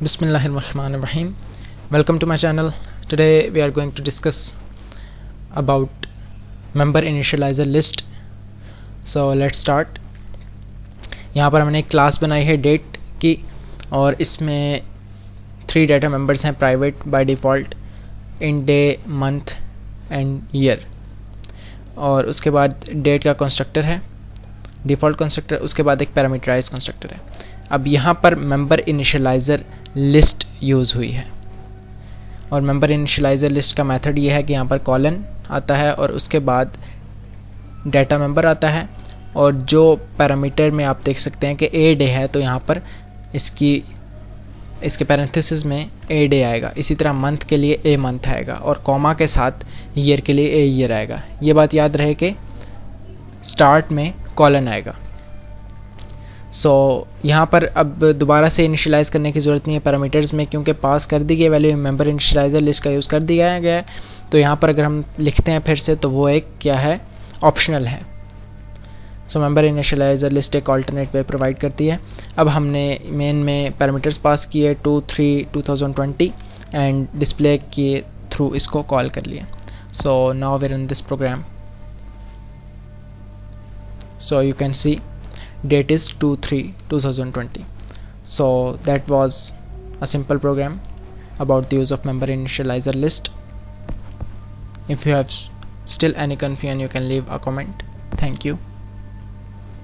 Bismillahirrahmanirrahim. Welcome to my channel. Today we are going to discuss about member initializer list. So let's start. यहाँ पर हमने एक class बनाई है date की और इसमें 3 डाटा मेंबर्स हैं private by default in day month and year, और उसके बाद डेट का कंस्ट्रक्टर है डिफ़ॉल्ट कंस्ट्रक्टर, उसके बाद एक पैरामीटराइज कंस्ट्रक्टर है। अब यहाँ पर मेंबर इनिशियलाइज़र लिस्ट यूज़ हुई है और मेंबर इनिशियलाइज़र लिस्ट का मेथड ये है कि यहाँ पर कॉलन आता है और उसके बाद डाटा मेंबर आता है, और जो पैरामीटर में आप देख सकते हैं कि ए डे है तो यहाँ पर इसके पैरेंथेसिस में ए डे आएगा। इसी तरह मंथ के लिए ए मंथ आएगा और कॉमा के साथ ईयर के लिए ए ईयर आएगा। ये बात याद रहे कि स्टार्ट में कॉलन आएगा। यहाँ पर अब दोबारा से इनिशियलाइज़ करने की ज़रूरत नहीं है पैरामीटर्स में, क्योंकि पास कर दी गई वैल्यू मेंबर इनिशियलाइज़र लिस्ट का यूज़ कर दिया गया है। तो यहाँ पर अगर हम लिखते हैं फिर से तो वो एक क्या है, ऑप्शनल है। मेंबर इनिशियलाइज़र लिस्ट एक ऑल्टरनेट वे प्रोवाइड करती है। अब हमने मेन में पैरामीटर्स पास किए 2/3/2020 एंड डिस्प्ले किए थ्रू इसको कॉल कर लिया। So now we run this program. So you can see date is 2/3/2020. So that was a simple program about the use of member initializer list. If you have still any confusion, you can leave a comment. Thank you.